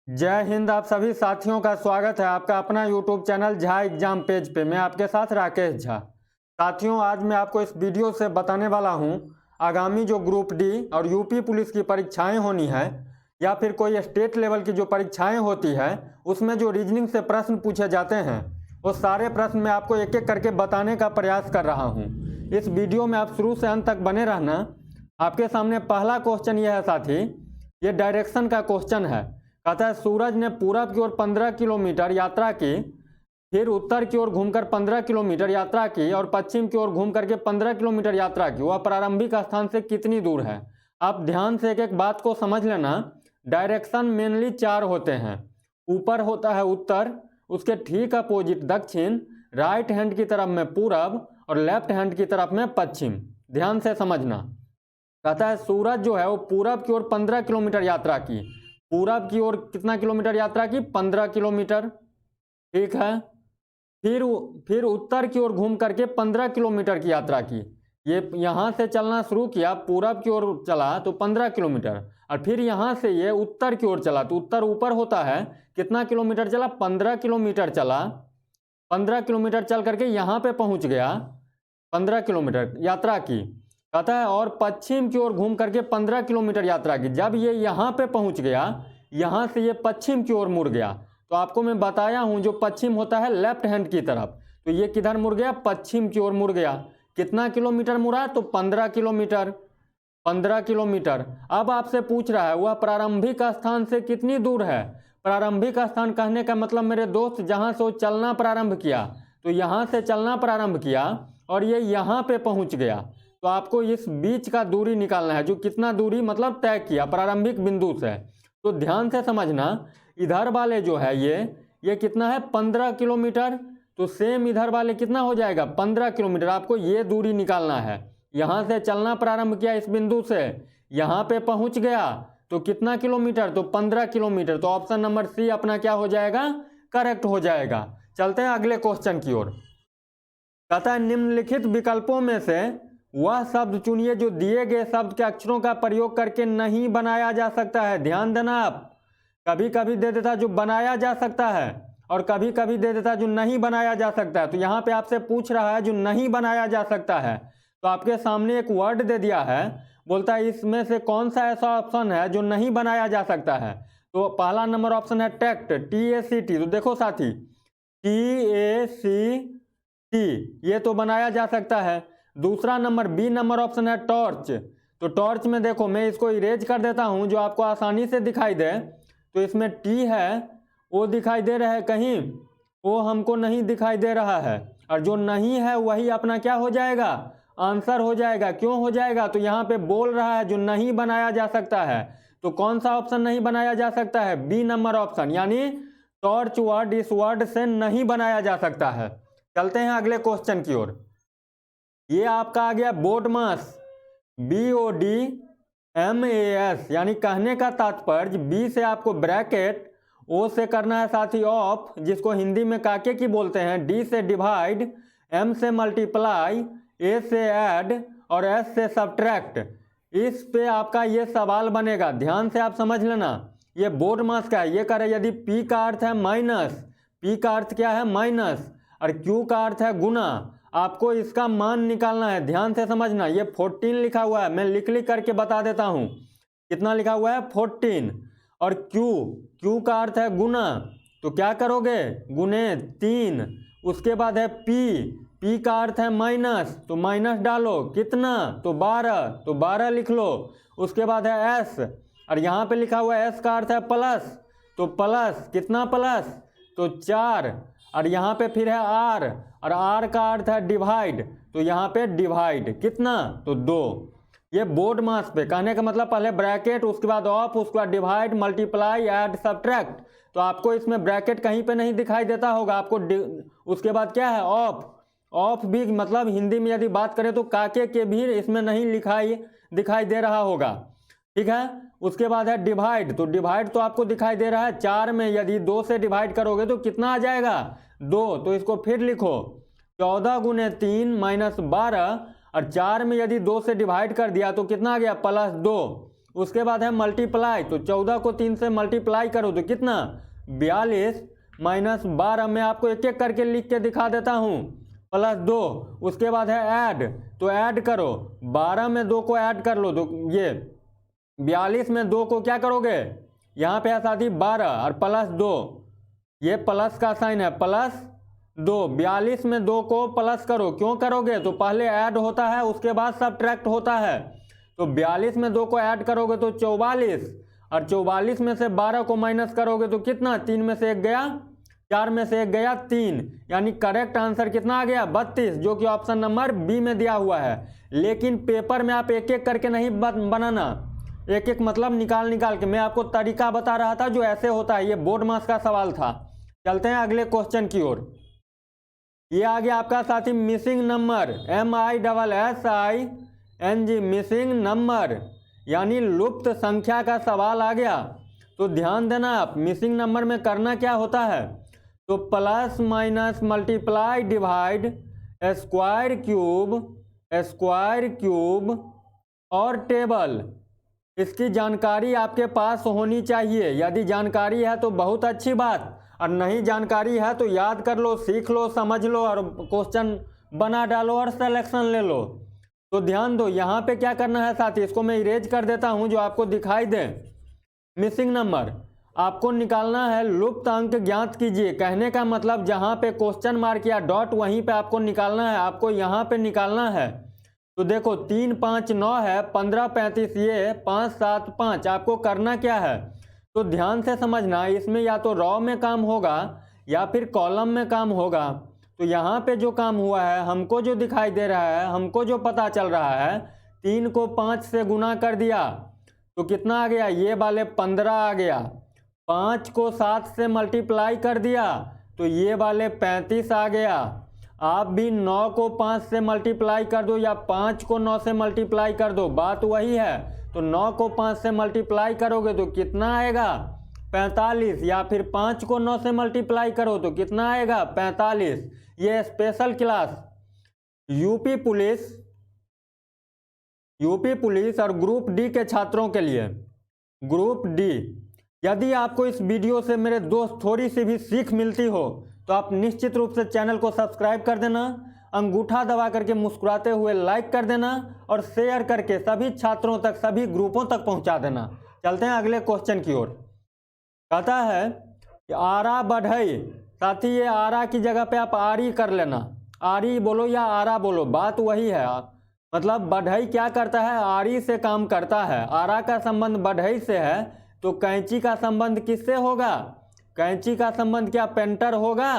जय हिंद। आप सभी साथियों का स्वागत है आपका अपना YouTube channel Jha exam page पे। मैं आपके साथ राकेश झा। साथियों, आज मैं आपको इस वीडियो से बताने वाला हूं आगामी जो ग्रुप डी और यूपी पुलिस की परीक्षाएं होनी है या फिर कोई स्टेट लेवल की जो परीक्षाएं होती है उसमें जो रीजनिंग से प्रश्न पूछे जाते हैं वो सारे प्रश्न मैं आपको एक एक करके बताने का प्रयास कर रहा हूँ। इस वीडियो में आप शुरू से अंत तक बने रहना। आपके सामने पहला क्वेश्चन यह है साथी, ये डायरेक्शन का क्वेश्चन है। कहता है सूरज ने पूरब की ओर 15 किलोमीटर यात्रा की, फिर उत्तर की ओर घूमकर 15 किलोमीटर यात्रा की और पश्चिम की ओर घूम करके 15 किलोमीटर यात्रा की। वह प्रारंभिक स्थान से कितनी दूर है? आप ध्यान से एक एक बात को समझ लेना। डायरेक्शन मेनली चार होते हैं। ऊपर होता है उत्तर, उसके ठीक अपोजिट दक्षिण, राइट हैंड की तरफ में पूरब और लेफ्ट हैंड की तरफ में पश्चिम। ध्यान से समझना। कहता है सूरज जो है वो पूरब की ओर 15 किलोमीटर यात्रा की। पूरब की ओर कितना किलोमीटर यात्रा की? 15 किलोमीटर। ठीक है। फिर उत्तर की ओर घूम करके 15 किलोमीटर की यात्रा की। ये यहाँ से चलना शुरू किया, पूरब की ओर चला तो 15 किलोमीटर, और फिर यहाँ से ये उत्तर की ओर चला तो उत्तर ऊपर होता है। कितना किलोमीटर चला? 15 किलोमीटर चला। 15 किलोमीटर चल करके यहाँ पे पहुँच गया। 15 किलोमीटर यात्रा की। कहता है और पश्चिम की ओर घूम करके 15 किलोमीटर यात्रा की। जब ये यहाँ पे पहुँच गया, यहाँ से ये पश्चिम की ओर मुड़ गया। तो आपको मैं बताया हूँ जो पश्चिम होता है लेफ्ट हैंड की तरफ, तो ये किधर मुड़ गया? पश्चिम की ओर मुड़ गया। कितना किलोमीटर मुड़ा? तो 15 किलोमीटर। 15 किलोमीटर। अब आपसे पूछ रहा है वह प्रारंभिक स्थान से कितनी दूर है। प्रारंभिक स्थान कहने का मतलब मेरे दोस्त, जहाँ से वो चलना प्रारंभ किया, तो यहाँ से चलना प्रारंभ किया और ये यहाँ पे पहुँच गया। तो आपको इस बीच का दूरी निकालना है, जो कितना दूरी मतलब तय किया प्रारंभिक बिंदु से। तो ध्यान से समझना। इधर वाले जो है ये कितना है? 15 किलोमीटर। तो सेम इधर वाले कितना हो जाएगा? 15 किलोमीटर। आपको ये दूरी निकालना है। यहाँ से चलना प्रारंभ किया इस बिंदु से, यहाँ पे पहुँच गया तो कितना किलोमीटर? तो 15 किलोमीटर। तो ऑप्शन नंबर सी अपना क्या हो जाएगा? करेक्ट हो जाएगा। चलते हैं अगले क्वेश्चन की ओर। कहता है निम्नलिखित विकल्पों में से वह शब्द चुनिए जो दिए गए शब्द के अक्षरों का प्रयोग करके नहीं बनाया जा सकता है। ध्यान देना। आप कभी कभी दे देता जो बनाया जा सकता है और कभी कभी दे देता जो नहीं बनाया जा सकता है। तो यहाँ पे आपसे पूछ रहा है जो नहीं बनाया जा सकता है, तो आपके सामने एक वर्ड दे दिया है, बोलता है इसमें से कौन सा ऐसा ऑप्शन है जो नहीं बनाया जा सकता है। तो पहला नंबर ऑप्शन है टैक्ट, TACT। तो देखो साथी, TACT ये तो बनाया जा सकता है। दूसरा नंबर बी नंबर ऑप्शन है टॉर्च। तो टॉर्च में देखो, मैं इसको इरेज कर देता हूं जो आपको आसानी से दिखाई दे। तो इसमें टी है वो दिखाई दे रहा है कहीं, वो हमको नहीं दिखाई दे रहा है, और जो नहीं है वही अपना क्या हो जाएगा? आंसर हो जाएगा। क्यों हो जाएगा? तो यहाँ पे बोल रहा है जो नहीं बनाया जा सकता है। तो कौन सा ऑप्शन नहीं बनाया जा सकता है? बी नंबर ऑप्शन, यानी टॉर्च वर्ड इस वर्ड से नहीं बनाया जा सकता है। चलते हैं अगले क्वेश्चन की ओर। ये आपका आ गया बोर्ड मास, BODMAS, यानी कहने का तात्पर्य बी से आपको ब्रैकेट, ओ से करना है साथी ऑफ, जिसको हिंदी में काके की बोलते हैं, डी से डिवाइड, एम से मल्टीप्लाई, ए से ऐड और एस से सब्ट्रैक्ट। इस पे आपका ये सवाल बनेगा। ध्यान से आप समझ लेना। ये बोर्ड मास का है। ये कह रहे यदि पी का अर्थ है माइनस, पी का अर्थ क्या है? माइनस, और क्यू का अर्थ है गुना, आपको इसका मान निकालना है। ध्यान से समझना। ये 14 लिखा हुआ है, मैं लिख करके बता देता हूं। कितना लिखा हुआ है? 14। और क्यू का अर्थ है गुना, तो क्या करोगे? गुने 3। उसके बाद है पी का अर्थ है माइनस, तो माइनस डालो। कितना? तो 12, तो 12 लिख लो। उसके बाद है एस, और यहाँ पे लिखा हुआ है एस का अर्थ है प्लस, तो प्लस। कितना प्लस? तो 4। और यहाँ पे फिर है आर, और आर का अर्थ है डिवाइड, तो यहाँ पे डिवाइड। कितना? तो 2। ये बोर्ड मास पे कहने का मतलब पहले ब्रैकेट, उसके बाद ऑफ, उसके बाद डिवाइड, मल्टीप्लाई, ऐड, सब्ट्रैक्ट। तो आपको इसमें ब्रैकेट कहीं पे नहीं दिखाई देता होगा आपको। उसके बाद क्या है? ऑफ। ऑफ भी मतलब हिंदी में यदि बात करें तो काके के भी इसमें नहीं दिखाई दे रहा होगा। ठीक है। उसके बाद है डिवाइड, तो डिवाइड तो आपको दिखाई दे रहा है 4 में, यदि 2 से डिवाइड करोगे तो कितना आ जाएगा? 2। तो इसको फिर लिखो, 14 गुने 3 माइनस 12, और 4 में यदि 2 से डिवाइड कर दिया तो कितना आ गया? +2। उसके बाद है मल्टीप्लाई, तो 14 को 3 से मल्टीप्लाई करो तो कितना 42 माइनस 12। मैं आपको एक एक करके लिख के दिखा देता हूँ, प्लस 2। उसके बाद है ऐड, तो ऐड करो, 12 में 2 को ऐड कर लो तो ये 42 में 2 को क्या करोगे, यहाँ पे है साथी 12 और प्लस 2, ये प्लस का साइन है, प्लस 2। 42 में 2 को प्लस करो, क्यों करोगे, तो पहले ऐड होता है उसके बाद सब्ट्रैक्ट होता है। तो 42 में 2 को ऐड करोगे तो 44, और 44 में से 12 को माइनस करोगे तो कितना, 3 में से 1 गया, 4 में से 1 गया 3, यानी करेक्ट आंसर कितना आ गया 32, जो कि ऑप्शन नंबर बी में दिया हुआ है। लेकिन पेपर में आप एक एक करके नहीं बनाना, एक एक मतलब निकाल के, मैं आपको तरीका बता रहा था जो ऐसे होता है, ये बोर्ड मास का सवाल था। चलते हैं अगले क्वेश्चन की ओर। ये आ गया आपका साथी missing number, MISSING, missing number यानी लुप्त संख्या का सवाल आ गया। तो ध्यान देना आप, मिसिंग नंबर में करना क्या होता है, तो plus minus multiply divide square cube और टेबल, इसकी जानकारी आपके पास होनी चाहिए। यदि जानकारी है तो बहुत अच्छी बात, और नहीं जानकारी है तो याद कर लो, सीख लो, समझ लो और क्वेश्चन बना डालो और सिलेक्शन ले लो। तो ध्यान दो, यहाँ पे क्या करना है साथी, इसको मैं इरेज कर देता हूँ जो आपको दिखाई दे। मिसिंग नंबर आपको निकालना है, लुप्त अंक ज्ञात कीजिए, कहने का मतलब जहाँ पे क्वेश्चन मार्क या डॉट वहीं पे आपको निकालना है, आपको यहाँ पे निकालना है। तो देखो 3 5 9 है, 15 35 ये 5 7 5, आपको करना क्या है, तो ध्यान से समझना, इसमें या तो रॉ में काम होगा या फिर कॉलम में काम होगा। तो यहाँ पे जो काम हुआ है, हमको जो दिखाई दे रहा है, हमको जो पता चल रहा है, 3 को 5 से गुना कर दिया तो कितना आ गया, ये वाले 15 आ गया। 5 को 7 से मल्टीप्लाई कर दिया तो ये वाले 35 आ गया। आप भी 9 को 5 से मल्टीप्लाई कर दो या 5 को 9 से मल्टीप्लाई कर दो, बात वही है। तो 9 को 5 से मल्टीप्लाई करोगे तो कितना आएगा 45, या फिर 5 को 9 से मल्टीप्लाई करो तो कितना आएगा 45। ये स्पेशल क्लास यूपी पुलिस और ग्रुप डी के छात्रों के लिए। ग्रुप डी, यदि आपको इस वीडियो से मेरे दोस्त थोड़ी सी भी सीख मिलती हो तो आप निश्चित रूप से चैनल को सब्सक्राइब कर देना, अंगूठा दबा करके मुस्कुराते हुए लाइक कर देना और शेयर करके सभी छात्रों तक, सभी ग्रुपों तक पहुंचा देना। चलते हैं अगले क्वेश्चन की ओर। कहता है कि आरा बढ़ई, साथी ये आरा की जगह पे आप आरी कर लेना, आरी बोलो या आरा बोलो, बात वही है। मतलब बढ़ई क्या करता है, आरी से काम करता है। आरा का संबंध बढ़ई से है, तो कैंची का संबंध किससे होगा, कैंची का संबंध क्या पेंटर होगा,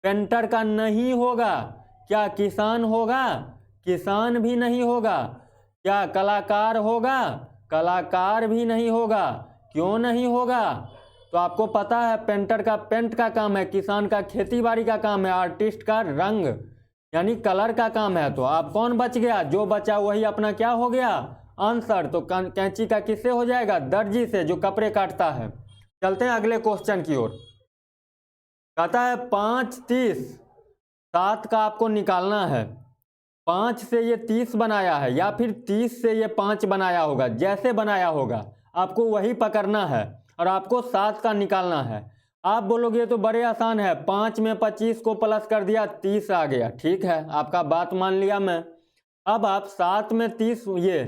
पेंटर का नहीं होगा। क्या किसान होगा, किसान भी नहीं होगा। क्या कलाकार होगा, कलाकार भी नहीं होगा। क्यों नहीं होगा, तो आपको पता है पेंटर का पेंट का काम है, किसान का खेती बाड़ी का काम है, आर्टिस्ट का रंग यानी कलर का काम है। तो आप कौन बच गया, जो बचा वही अपना क्या हो गया आंसर। तो कैंची का किससे हो जाएगा, दर्जी से, जो कपड़े काटता है। चलते हैं अगले क्वेश्चन की ओर। कहता है 5 30, 7 का आपको निकालना है। 5 से ये 30 बनाया है या फिर 30 से ये 5 बनाया होगा, जैसे बनाया होगा आपको वही पकड़ना है और आपको 7 का निकालना है। आप बोलोगे तो बड़े आसान है, 5 में 25 को प्लस कर दिया 30 आ गया, ठीक है, आपका बात मान लिया मैं। अब आप 7 में 30, ये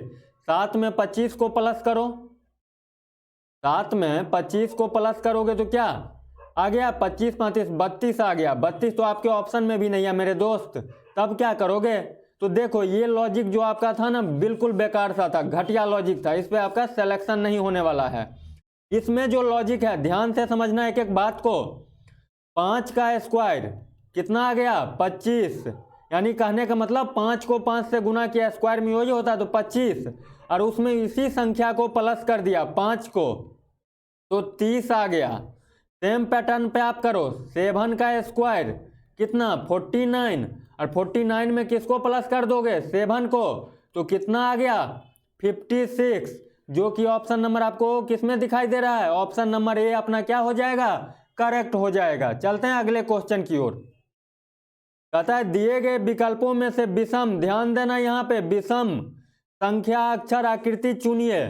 7 में 25 को प्लस करो, 7 में 25 को प्लस करोगे तो क्या आ गया 25 35 32 आ गया। 32 तो आपके ऑप्शन में भी नहीं है मेरे दोस्त, तब क्या करोगे, तो देखो ये लॉजिक जो आपका था ना बिल्कुल बेकार सा था, घटिया लॉजिक था, इस पे आपका सिलेक्शन नहीं होने वाला है। इसमें जो लॉजिक है ध्यान से समझना एक एक बात को। 5 का स्क्वायर कितना आ गया 25, यानी कहने का मतलब 5 को 5 से गुना किया, स्क्वायर में वही होता है तो 25, और उसमें इसी संख्या को प्लस कर दिया 5 को तो 30 आ गया। सेम पैटर्न पे आप करो, 7 का स्क्वायर कितना 49, और 49 में किसको प्लस कर दोगे 7 को, तो कितना आ गया 56, जो कि ऑप्शन नंबर आपको किसमें दिखाई दे रहा है, ऑप्शन नंबर ए अपना क्या हो जाएगा करेक्ट हो जाएगा। चलते हैं अगले क्वेश्चन की ओर। कहता है दिए गए विकल्पों में से विषम, ध्यान देना यहाँ पे विषम संख्या अक्षर आकृति चुनिए,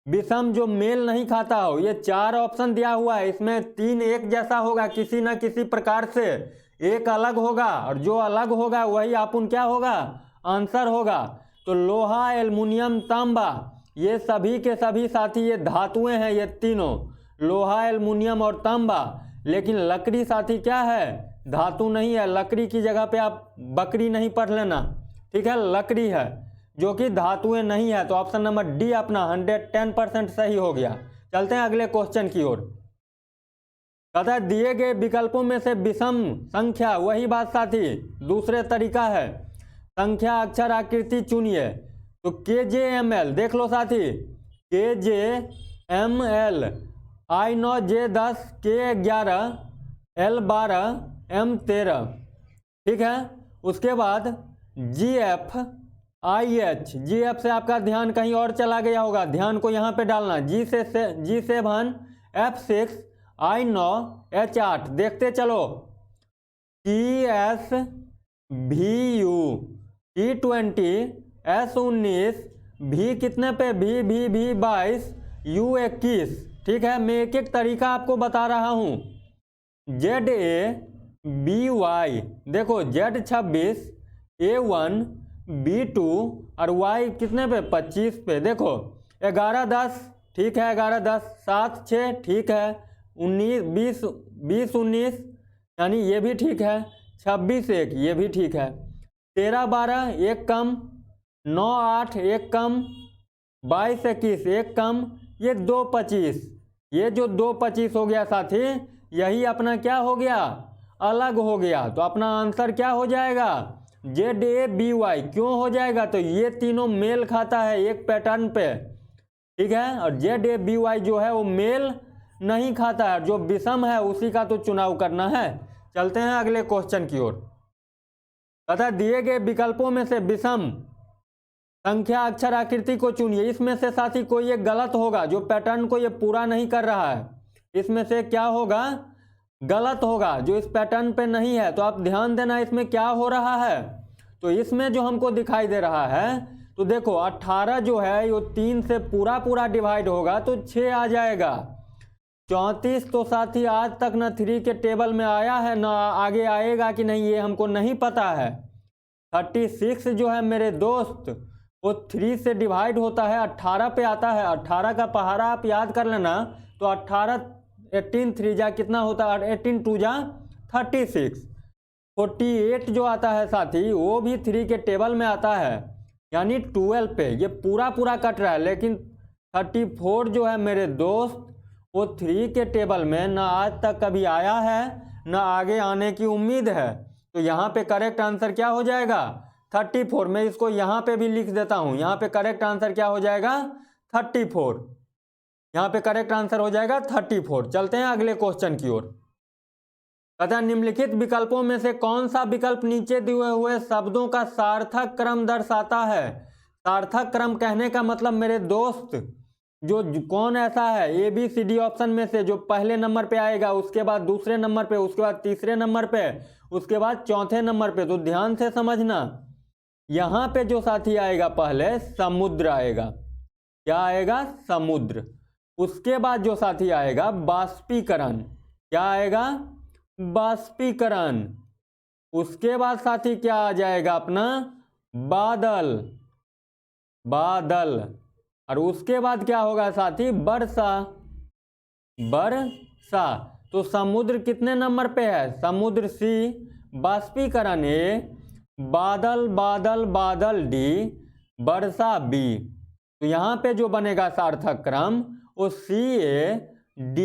विषम जो मेल नहीं खाता हो। ये 4 ऑप्शन दिया हुआ है, इसमें 3 एक जैसा होगा, किसी न किसी प्रकार से एक अलग होगा और जो अलग होगा वही अपन क्या होगा, आंसर होगा। तो लोहा, एल्युमिनियम, तांबा ये सभी के सभी साथी ये धातुएं हैं, ये तीनों लोहा, एल्युमिनियम और तांबा। लेकिन लकड़ी साथी क्या है, धातु नहीं है। लकड़ी की जगह पे आप बकरी नहीं पढ़ लेना, ठीक है, लकड़ी है जो कि धातुएं नहीं है। तो ऑप्शन नंबर डी अपना 110% सही हो गया। चलते हैं अगले क्वेश्चन की ओर। कहता है दिए गए विकल्पों में से विषम संख्या, वही बात साथी दूसरे तरीका है, संख्या अक्षर आकृति चुनिए। तो KJML देख लो साथी, KJML I9 J10 K11 L12 M13, ठीक है। उसके बाद GF से आपका ध्यान कहीं और चला गया होगा, ध्यान को यहाँ पे डालना। G7 F6 I9 H8, देखते चलो। TS VU T20 S19 V कितने पे, V 22 U 21, ठीक है। मैं एक एक तरीका आपको बता रहा हूँ। ZABY देखो, Z26 A1 B2 और Y कितने पे, 25 पे। देखो 11 10, ठीक है, 11 10 7 6, ठीक है। 19 20 19, यानी ये भी ठीक है। 26 1, ये भी ठीक है। 13 12 एक कम, 9 8 एक कम, 22 21 एक कम, ये 2 25। ये जो 2 25 हो गया साथी, यही अपना क्या हो गया, अलग हो गया। तो अपना आंसर क्या हो जाएगा, ZABY। क्यों हो जाएगा, तो ये तीनों मेल खाता है एक पैटर्न पे, ठीक है। और ZABY जो है वो मेल नहीं खाता है, जो विषम है उसी का तो चुनाव करना है। चलते हैं अगले क्वेश्चन की ओर। तथा दिए गए विकल्पों में से विषम संख्या अक्षर आकृति को चुनिए। इसमें से साथी कोई एक गलत होगा, जो पैटर्न को ये पूरा नहीं कर रहा है। इसमें से क्या होगा, गलत होगा, जो इस पैटर्न पे नहीं है। तो आप ध्यान देना इसमें क्या हो रहा है। तो इसमें जो हमको दिखाई दे रहा है, तो देखो 18 जो है ये 3 से पूरा डिवाइड होगा तो 6 आ जाएगा। 34 तो साथी आज तक न 3 के टेबल में आया है, न आगे आएगा कि नहीं ये हमको नहीं पता है। 36 जो है मेरे दोस्त, वो 3 से डिवाइड होता है, 18 पे आता है। 18 का पहाड़ा आप याद कर लेना। तो 18 18 3 जा कितना होता है, 18 2 जा 36। 48 जो आता है साथी, वो भी 3 के टेबल में आता है, यानी 12 पे ये पूरा कट रहा है। लेकिन 34 जो है मेरे दोस्त, वो 3 के टेबल में ना आज तक कभी आया है, ना आगे आने की उम्मीद है। तो यहाँ पे करेक्ट आंसर क्या हो जाएगा, 34। मैं इसको यहाँ पे भी लिख देता हूँ। यहाँ पे करेक्ट आंसर क्या हो जाएगा, 34। यहाँ पे करेक्ट आंसर हो जाएगा 34। चलते हैं अगले क्वेश्चन की ओर। कहता है निम्नलिखित विकल्पों में से कौन सा विकल्प नीचे दिए हुए शब्दों का सार्थक क्रम दर्शाता है। सार्थक क्रम कहने का मतलब मेरे दोस्त, जो कौन ऐसा है ABCD ऑप्शन में से जो पहले नंबर पे आएगा, उसके बाद दूसरे नंबर पे, उसके बाद तीसरे नंबर पे, उसके बाद चौथे नंबर पे। तो ध्यान से समझना, यहाँ पे जो साथी आएगा पहले समुद्र आएगा। क्या आएगा, समुद्र। उसके बाद जो साथी आएगा बाष्पीकरण। क्या आएगा, बाष्पीकरण। उसके बाद साथी क्या आ जाएगा अपना, बादल। बादल। और उसके बाद क्या होगा साथी, वर्षा। वर्षा। तो समुद्र कितने नंबर पे है, समुद्र C, बाष्पीकरण A, बादल बादल बादल D, वर्षा B। तो यहाँ पे जो बनेगा सार्थक क्रम वो CADB।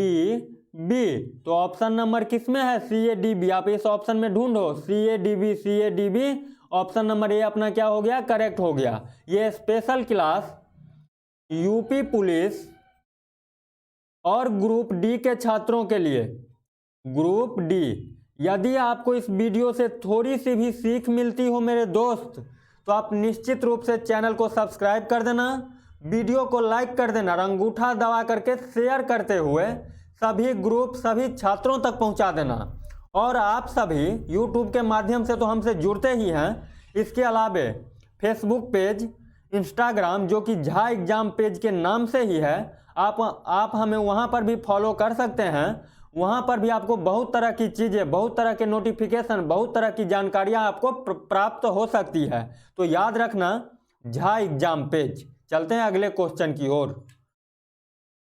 तो ऑप्शन नंबर किस में है, CADB। आप इस ऑप्शन में ढूंढो CADB। ऑप्शन नंबर ए अपना क्या हो गया, करेक्ट हो गया। ये स्पेशल क्लास यूपी पुलिस और ग्रुप डी के छात्रों के लिए। ग्रुप डी, यदि आपको इस वीडियो से थोड़ी सी भी सीख मिलती हो मेरे दोस्त, तो आप निश्चित रूप से चैनल को सब्सक्राइब कर देना, वीडियो को लाइक कर देना और अंगूठा दबा करके शेयर करते हुए सभी ग्रुप, सभी छात्रों तक पहुंचा देना। और आप सभी यूट्यूब के माध्यम से तो हमसे जुड़ते ही हैं, इसके अलावे फेसबुक पेज, इंस्टाग्राम जो कि झा एग्जाम पेज के नाम से ही है, आप हमें वहाँ पर भी फॉलो कर सकते हैं। वहाँ पर भी आपको बहुत तरह की चीज़ें, बहुत तरह के नोटिफिकेशन, बहुत तरह की जानकारियाँ आपको प्राप्त हो सकती है। तो याद रखना, झा एग्जाम पेज। चलते हैं अगले क्वेश्चन की ओर।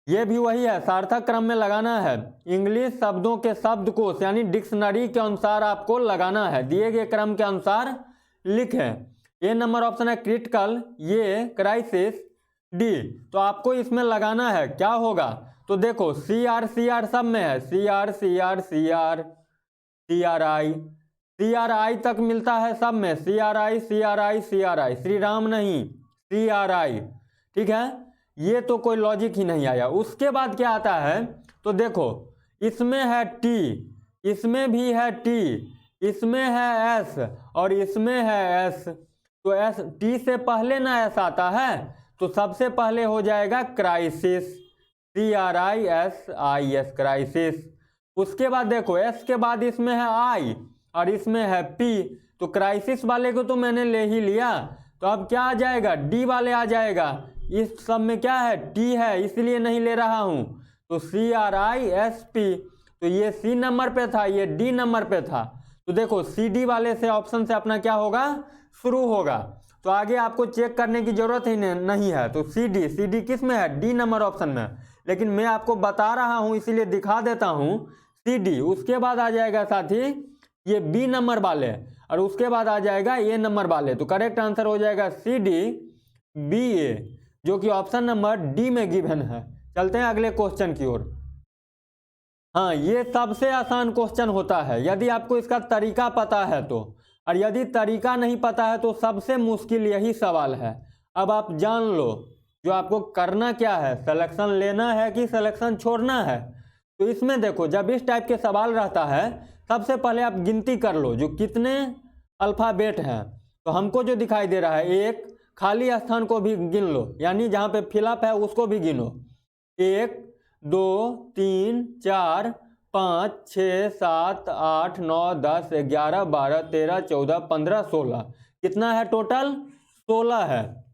ये भी वही है, सार्थक क्रम में लगाना है। इंग्लिश शब्दों के शब्दकोश यानी डिक्शनरी के अनुसार आपको लगाना है, दिए गए क्रम के अनुसार लिखें। ये नंबर ऑप्शन है क्रिटिकल, ये क्राइसिस, डी। तो आपको इसमें लगाना है, क्या होगा तो देखो सी आर सब में है, सी आर आई तक मिलता है सब में, C R I, Shri Ram नहीं, CRI, ठीक है। ये तो कोई लॉजिक ही नहीं आया। उसके बाद क्या आता है तो देखो इसमें है टी, इसमें भी है टी, इसमें है एस और इसमें है एस। तो एस, टी से पहले ना एस आता है तो सबसे पहले हो जाएगा क्राइसिस, CRISIS, क्राइसिस। उसके बाद देखो एस के बाद इसमें है आई और इसमें है पी, तो क्राइसिस वाले को तो मैंने ले ही लिया। तो अब क्या आ जाएगा, डी वाले आ जाएगा। इस सब में क्या है, टी है, इसलिए नहीं ले रहा हूं। तो CRISP, तो ये सी नंबर पे था, ये डी नंबर पे था। तो देखो CD वाले से ऑप्शन से अपना क्या होगा, शुरू होगा। तो आगे आपको चेक करने की जरूरत ही नहीं है। तो CD किस में है, डी नंबर ऑप्शन में। लेकिन मैं आपको बता रहा हूं इसीलिए दिखा देता हूं, CD। उसके बाद आ जाएगा साथी ये बी नंबर वाले और उसके बाद आ जाएगा ए नंबर वाले। तो करेक्ट आंसर हो जाएगा CDBA, जो कि ऑप्शन नंबर डी में गिवन है। चलते हैं अगले क्वेश्चन की ओर। हाँ, ये सबसे आसान क्वेश्चन होता है यदि आपको इसका तरीका पता है तो, और यदि तरीका नहीं पता है तो सबसे मुश्किल यही सवाल है। अब आप जान लो जो आपको करना क्या है, सिलेक्शन लेना है कि सिलेक्शन छोड़ना है। तो इसमें देखो जब इस टाइप के सवाल रहता है सबसे पहले आप गिनती कर लो जो कितने अल्फ़ाबेट हैं। तो हमको जो दिखाई दे रहा है, एक खाली स्थान को भी गिन लो, यानी जहाँ पे फिलअप है उसको भी गिनो। 1 2 3 4 5 6 7 8 9 10 11 12 13 14 15 16, कितना है टोटल, 16 है,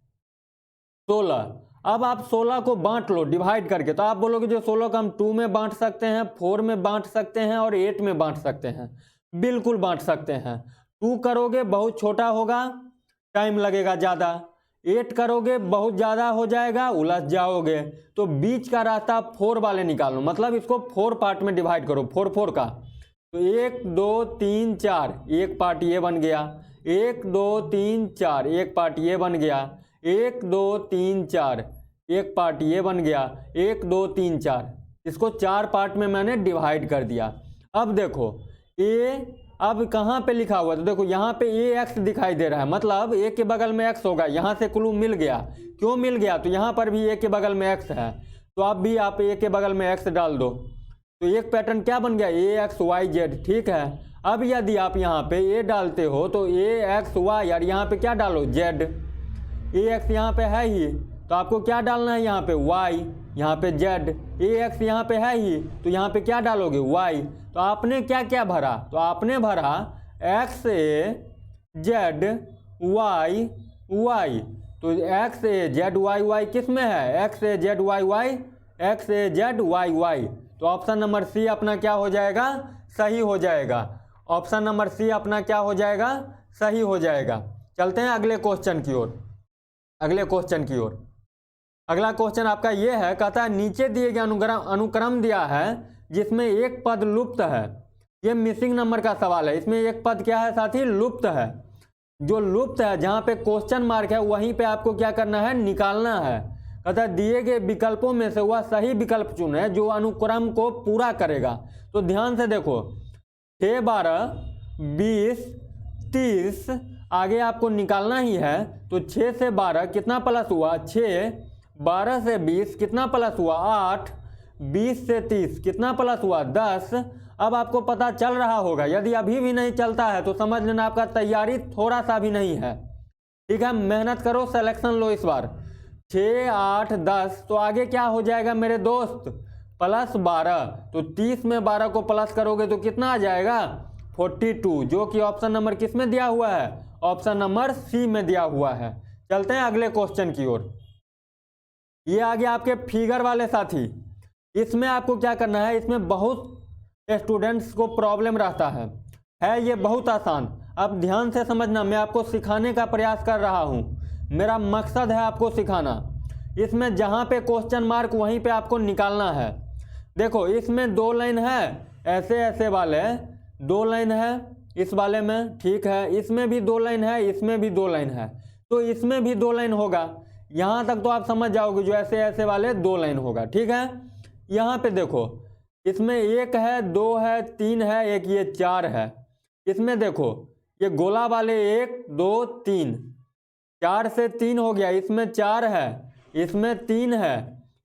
16। अब आप 16 को बांट लो डिवाइड करके। तो आप बोलोगे जो 16 को हम 2 में बांट सकते हैं, 4 में बांट सकते हैं और 8 में बांट सकते हैं। बिल्कुल बांट सकते हैं। 2 करोगे बहुत छोटा होगा, टाइम लगेगा ज़्यादा। 8 करोगे बहुत ज़्यादा हो जाएगा, उलझ जाओगे। तो बीच का रास्ता 4 वाले निकालो, मतलब इसको 4 पार्ट में डिवाइड करो, 4 का। तो 1 2 3 4, एक पार्ट ये बन गया। 1 2 3 4, एक पार्ट ये बन गया। 1 2 3 4, एक पार्ट ये बन गया। 1 2 3 4, इसको 4 पार्ट में मैंने डिवाइड कर दिया। अब देखो ए अब कहाँ पे लिखा हुआ है, तो देखो यहाँ पे AX दिखाई दे रहा है, मतलब A के बगल में X होगा। यहाँ से क्लू मिल गया, क्यों मिल गया, तो यहाँ पर भी A के बगल में X है। तो अब भी आप A के बगल में X डाल दो, तो एक पैटर्न क्या बन गया, AXYZ, ठीक है। अब यदि आप यहाँ पे A डालते हो तो AXY, यार यहाँ पे क्या डालो, Z। AX यहाँ पे है ही तो आपको क्या डालना है, यहाँ पे Y, यहाँ पे Z। AX यहाँ पे है ही तो यहाँ पे क्या डालोगे, Y। तो आपने क्या क्या भरा, तो आपने भरा XAZYY। तो XAZYY किस में है, XAZYY। तो ऑप्शन नंबर सी अपना क्या हो जाएगा, सही हो जाएगा। ऑप्शन नंबर सी अपना क्या हो जाएगा, सही हो जाएगा। चलते हैं अगले क्वेश्चन की ओर। अगला क्वेश्चन आपका ये है, कहता है नीचे दिए गए अनुक्रम दिया है जिसमें एक पद लुप्त है। ये मिसिंग नंबर का सवाल है। इसमें एक पद क्या है साथी, लुप्त है। जो लुप्त है जहाँ पे क्वेश्चन मार्क है वहीं पे आपको क्या करना है, निकालना है। कहता है दिए गए विकल्पों में से वह सही विकल्प चुने जो अनुक्रम को पूरा करेगा। तो ध्यान से देखो 6 12 20 30, आगे आपको निकालना ही है। तो 6 से 12 कितना प्लस हुआ, 6, 12 से 20 कितना प्लस हुआ, 8, 20 से 30 कितना प्लस हुआ, 10। अब आपको पता चल रहा होगा, यदि अभी भी नहीं चलता है तो समझ लेना आपका तैयारी थोड़ा सा भी नहीं है, ठीक है। मेहनत करो, सिलेक्शन लो इस बार। 6 8 10, तो आगे क्या हो जाएगा मेरे दोस्त, प्लस 12। तो 30 में 12 को प्लस करोगे तो कितना आ जाएगा, 42, जो कि ऑप्शन नंबर किस में दिया हुआ है, ऑप्शन नंबर सी में दिया हुआ है। चलते हैं अगले क्वेश्चन की ओर। ये आ गया आपके फिगर वाले साथी। इसमें आपको क्या करना है, इसमें बहुत स्टूडेंट्स को प्रॉब्लम रहता है ये बहुत आसान। अब ध्यान से समझना, मैं आपको सिखाने का प्रयास कर रहा हूँ, मेरा मकसद है आपको सिखाना। इसमें जहाँ पे क्वेश्चन मार्क वहीं पे आपको निकालना है। देखो इसमें 2 लाइन है, ऐसे ऐसे वाले 2 लाइन है इस वाले में, ठीक है। इसमें भी 2 लाइन है, इसमें भी 2 लाइन है, तो इसमें भी 2 लाइन होगा। यहाँ तक तो आप समझ जाओगे, जो ऐसे ऐसे वाले 2 लाइन होगा, ठीक है। यहाँ पे देखो, इसमें 1 है, 2 है, 3 है, एक ये 4 है। इसमें देखो ये गोला वाले 1 2 3, 4 से 3 हो गया, इसमें 4 है, इसमें 3 है,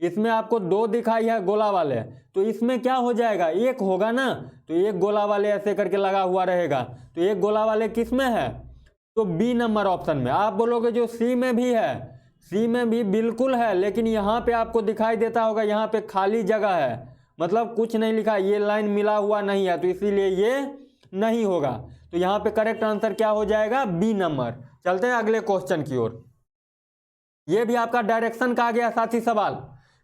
इसमें आपको 2 दिखाई है गोला वाले, तो इसमें क्या हो जाएगा, 1 होगा ना। तो एक गोला वाले ऐसे करके लगा हुआ रहेगा, तो एक गोला वाले किस में है, तो बी नंबर ऑप्शन में। आप बोलोगे जो सी में भी है, सी में भी बिल्कुल है, लेकिन यहाँ पे आपको दिखाई देता होगा, यहाँ पे खाली जगह है, मतलब कुछ नहीं लिखा, ये लाइन मिला हुआ नहीं है, तो इसीलिए ये नहीं होगा। तो यहाँ पे करेक्ट आंसर क्या हो जाएगा, बी नंबर। चलते हैं अगले क्वेश्चन की ओर। ये भी आपका डायरेक्शन का आ गया साथी सवाल।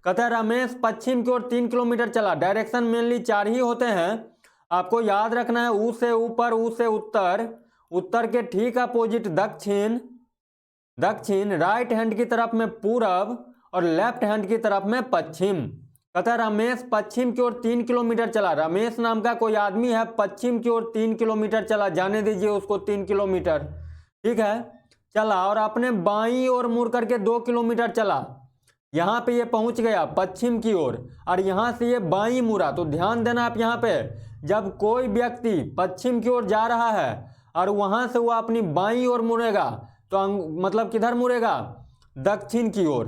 कहता है रमेश पश्चिम की ओर 3 किलोमीटर चला। डायरेक्शन मेनली 4 ही होते हैं, आपको याद रखना है। ऊ से ऊपर, ऊ से उत्तर, उत्तर के ठीक अपोजिट दक्षिण, दक्षिण राइट हैंड की तरफ में पूरब, और लेफ्ट हैंड की तरफ में पश्चिम। कहता है रमेश पश्चिम की ओर 3 किलोमीटर चला। रमेश नाम का कोई आदमी है, पश्चिम की ओर 3 किलोमीटर चला, जाने दीजिए उसको 3 किलोमीटर, ठीक है, चला। और अपने बाईं ओर मुड़ करके 2 किलोमीटर चला। यहाँ पे ये पहुंच गया पश्चिम की ओर, और यहाँ से ये बाईं मुड़ा। तो ध्यान देना आप, यहाँ पे जब कोई व्यक्ति पश्चिम की ओर जा रहा है और वहां से वो अपनी बाईं ओर मुड़ेगा, तो मतलब किधर मुड़ेगा, दक्षिण की ओर।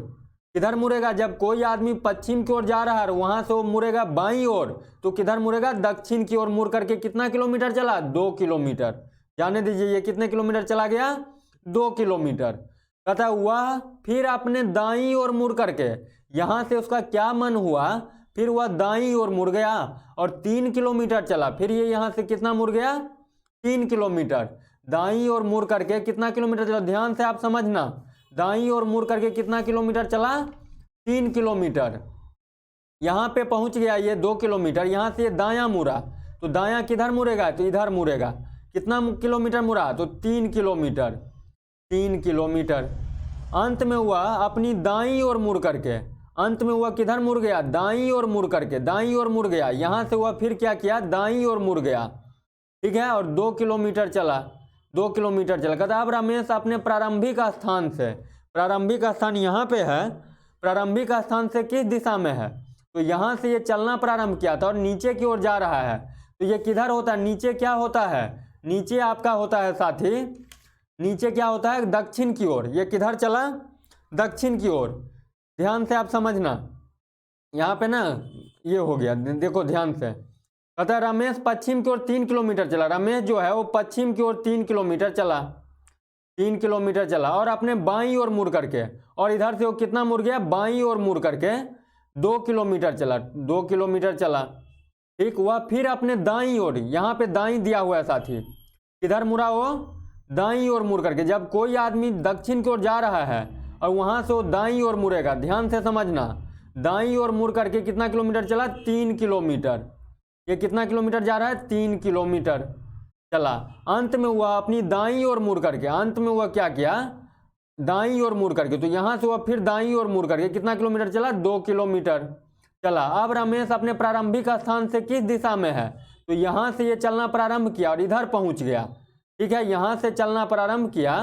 किधर मुड़ेगा, जब कोई आदमी पश्चिम की ओर जा रहा है और वहां से वो मुड़ेगा बाईं ओर, तो किधर मुड़ेगा, दक्षिण की ओर मुड़ करके कितना किलोमीटर चला, 2 किलोमीटर। जाने दीजिए ये कितने किलोमीटर चला गया, 2 किलोमीटर। कहता वह फिर अपने दाईं ओर मुड़ करके, यहां से उसका क्या मन हुआ, फिर वह दाईं ओर मुड़ गया और 3 किलोमीटर चला। फिर ये यहां से कितना मुड़ गया, 3 किलोमीटर। दाईं ओर मुड़ करके कितना किलोमीटर चला, ध्यान से आप समझना, दाईं ओर मुड़ करके कितना किलोमीटर चला, 3 किलोमीटर। यहां पे पहुंच गया ये 2 किलोमीटर। यहां से ये दायां मुड़ा, तो दायां किधर मुड़ेगा, तो इधर मुड़ेगा। कितना किलोमीटर मुड़ा, तो 3 किलोमीटर, 3 किलोमीटर। अंत में हुआ अपनी दाईं ओर मुड़ करके, अंत में हुआ किधर मुड़ गया, दाईं ओर मुड़ करके, दाईं ओर मुड़ गया। यहां से हुआ फिर क्या किया, दाईं ओर मुड़ गया, ठीक है, और 2 किलोमीटर चला, 2 किलोमीटर चला। कहता अब रमेश अपने प्रारंभिक स्थान से, प्रारंभिक स्थान यहाँ पे है, प्रारंभिक स्थान से किस दिशा में है, तो यहाँ से ये चलना प्रारंभ किया था और नीचे की ओर जा रहा है। तो ये किधर होता है, नीचे क्या होता है, नीचे आपका होता है साथी, नीचे क्या होता है, दक्षिण की ओर। ये किधर चला, दक्षिण की ओर। ध्यान से आप समझना, यहाँ पे ना ये हो गया, देखो ध्यान से। कहता है रमेश पश्चिम की ओर 3 किलोमीटर चला। रमेश जो है वो पश्चिम की ओर 3 किलोमीटर चला, 3 किलोमीटर चला और अपने बाईं ओर मुड़ करके, और इधर से वो कितना मुड़ गया, बाईं ओर मुड़ करके 2 किलोमीटर चला, 2 किलोमीटर चला, ठीक। वह फिर अपने दाईं ओर, यहाँ पे दाईं दिया हुआ है साथी, किधर मुड़ा वो, दाईं ओर मुड़ करके। जब कोई आदमी दक्षिण की ओर जा रहा है और वहां से वो दाईं ओर मुड़ेगा, ध्यान से समझना, दाईं ओर मुड़ करके कितना किलोमीटर चला, 3 किलोमीटर। ये कितना किलोमीटर जा रहा है, 3 किलोमीटर चला। अंत में हुआ अपनी दाईं ओर मुड़ करके, अंत में हुआ क्या किया, दाईं ओर मुड़ करके, तो यहां से हुआ फिर दाईं ओर मुड़ करके कितना किलोमीटर चला, 2 किलोमीटर चला। अब रमेश अपने प्रारंभिक स्थान से किस दिशा में है, तो यहां से ये चलना प्रारंभ किया और इधर पहुंच गया, ठीक है। यहां से चलना प्रारंभ किया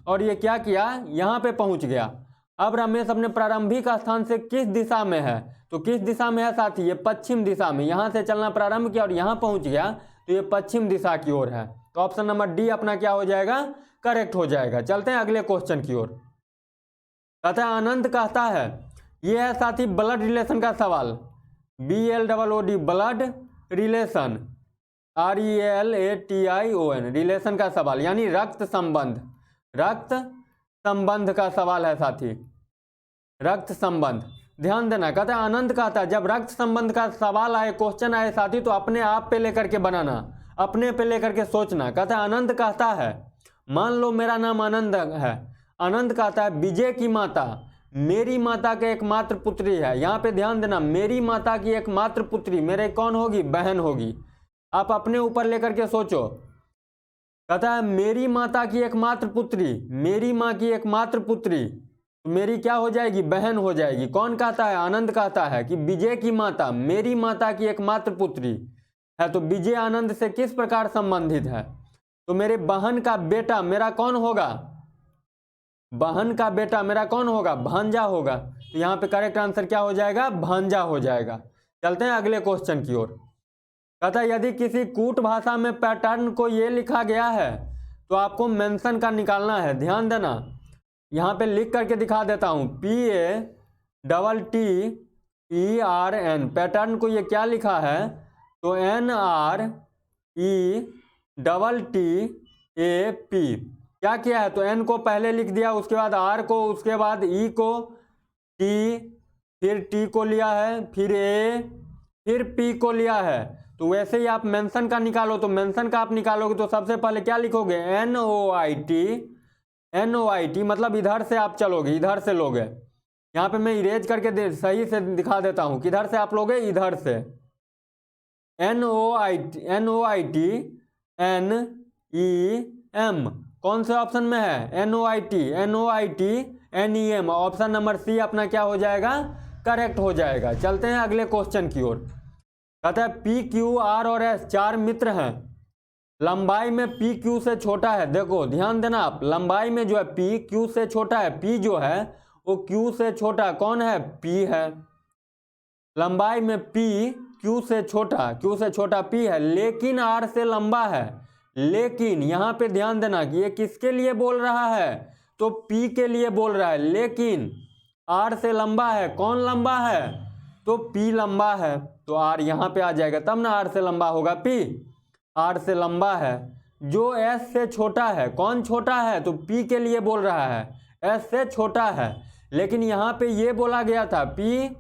और ये क्या किया, यहां पे पहुंच गया। अब रमेश अपने प्रारंभिक स्थान से किस दिशा में है, तो किस दिशा में है साथी, ये पश्चिम दिशा में। यहां से चलना प्रारंभ किया और यहां पहुंच गया, तो ये पश्चिम दिशा की ओर है। तो ऑप्शन नंबर डी अपना क्या हो जाएगा, करेक्ट हो जाएगा। चलते हैं अगले क्वेश्चन की ओर। कहता है आनंद कहता है, ये है साथी ब्लड रिलेशन का सवाल, BLOOD blood relation, RELATION relation का सवाल, यानी रक्त संबंध, रक्त संबंध का सवाल है साथी, रक्त संबंध। ध्यान देना, कहता है आनंद कहता है जब रक्त संबंध का सवाल आए, क्वेश्चन आए साथी, तो अपने आप पे लेकर के बनाना, अपने पे लेकर के सोचना। कहता है आनंद कहता है, मान लो मेरा नाम आनंद है, आनंद कहता है विजय की माता मेरी माता के एकमात्र पुत्री है। यहाँ पे ध्यान देना, मेरी माता की एकमात्र पुत्री मेरे कौन होगी? बहन होगी। आप अपने ऊपर लेकर के सोचो। कहता है मेरी माता की एकमात्र पुत्री, मेरी माँ की एकमात्र पुत्री, तो मेरी क्या हो जाएगी? बहन हो जाएगी। कौन कहता है? आनंद कहता है कि विजय की माता मेरी माता की एकमात्र पुत्री है। तो विजय आनंद से किस प्रकार संबंधित है? तो मेरे बहन का बेटा मेरा कौन होगा? बहन का बेटा मेरा कौन होगा? भांजा होगा। तो यहाँ पे करेक्ट आंसर क्या हो जाएगा? भांजा हो जाएगा। चलते हैं अगले क्वेश्चन की ओर। कहता है यदि किसी कूट भाषा में पैटर्न को ये लिखा गया है तो आपको मेंशन का निकालना है। ध्यान देना, यहाँ पे लिख करके दिखा देता हूँ। PATTERN पैटर्न को ये क्या लिखा है? तो NRETTAP क्या किया है? तो N को पहले लिख दिया, उसके बाद R को, उसके बाद E को, T, फिर T को लिया है, फिर A, फिर P को लिया है। तो वैसे ही आप मेंशन का निकालो, तो मेंशन का आप निकालोगे तो सबसे पहले क्या लिखोगे? NOIT मतलब इधर से आप चलोगे, इधर से लोगे। यहाँ पे मैं इरेज करके सही से दिखा देता हूँ। किधर से आप लोगे? इधर से। NOIT NEM कौन से ऑप्शन में है? NOIT NEM option number C अपना क्या हो जाएगा? करेक्ट हो जाएगा। चलते हैं अगले क्वेश्चन की ओर। कहता है PQR और S चार मित्र हैं, लंबाई में P Q से छोटा है। देखो ध्यान देना आप, लंबाई में जो है P Q से छोटा है। P जो है वो Q से छोटा कौन है? P है। लंबाई में P Q से छोटा P है, लेकिन R से लंबा है। लेकिन यहाँ पे ध्यान देना कि ये किसके लिए बोल रहा है? तो P के लिए बोल रहा है, लेकिन R से लंबा है। कौन लंबा है? तो P लंबा है। तो R यहाँ पे आ जाएगा, तब ना R से लंबा होगा P। R से लंबा है। जो S से छोटा है, कौन छोटा है? तो P के लिए बोल रहा है, S से छोटा है। लेकिन यहाँ पे ये बोला गया था P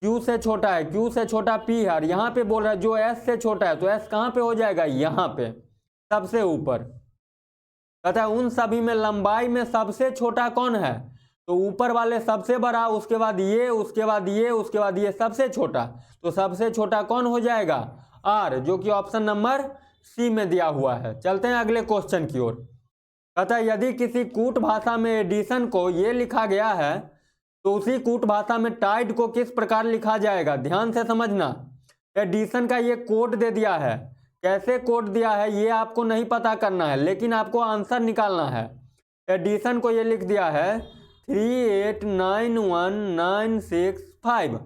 Q से छोटा है, Q से छोटा P है, और यहाँ पे बोल रहा है जो S से छोटा है। तो S कहाँ पे हो जाएगा? यहाँ पे, सबसे ऊपर। कहता है उन सभी में लंबाई में सबसे छोटा कौन है? तो ऊपर वाले सबसे बड़ा, उसके बाद ये, उसके बाद ये, उसके बाद ये सबसे छोटा। तो सबसे छोटा कौन हो जाएगा? R, जो कि ऑप्शन नंबर सी में दिया हुआ है। चलते हैं अगले क्वेश्चन की ओर। कहता है यदि किसी कूट भाषा में एडिशन को ये लिखा गया है तो उसी कूट भाषा में टाइड को किस प्रकार लिखा जाएगा? ध्यान से समझना। एडिशन का ये कोड दे दिया है। कैसे कोड दिया है ये आपको नहीं पता करना है, लेकिन आपको आंसर निकालना है। एडिशन को ये लिख दिया है 3891965।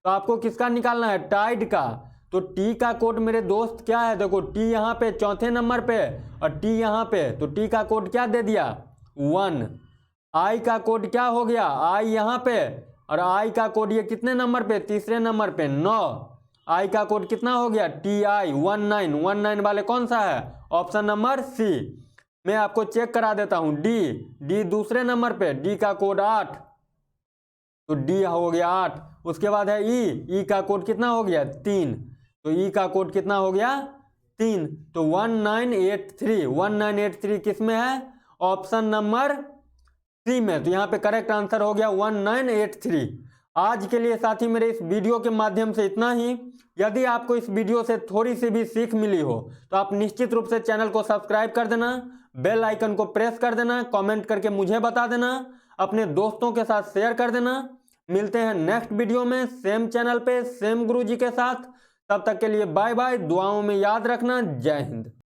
तो आपको किसका निकालना है? टाइड का। तो T का कोड मेरे दोस्त क्या है? देखो T यहाँ पे चौथे नंबर पे और T यहाँ पे, तो T का कोड क्या दे दिया? 1। I का कोड क्या हो गया? I यहाँ पे, और I का कोड ये कितने नंबर पे? तीसरे नंबर पे 9। I का कोड कितना हो गया? TI 19 वाले कौन सा है? Option number C. मैं आपको चेक करा देता हूं। D दूसरे नंबर पे, D का कोड 8, तो D हो गया 8। उसके बाद है E का कोड कितना हो गया? 3, तो E का कोड कितना हो गया? 3। तो 1983 किस में है? ऑप्शन नंबर सी में। तो यहाँ पे करेक्ट आंसर हो गया 1983। आज के लिए साथी मेरे इस वीडियो के माध्यम से इतना ही। यदि आपको इस वीडियो से थोड़ी सी भी सीख मिली हो तो आप निश्चित रूप से चैनल को सब्सक्राइब कर देना, बेल आइकन को प्रेस कर देना, कमेंट करके मुझे बता देना, अपने दोस्तों के साथ शेयर कर देना। मिलते हैं नेक्स्ट वीडियो में सेम चैनल पे, सेम गुरुजी के साथ। तब तक के लिए बाय बाय। दुआओं में याद रखना। जय हिंद।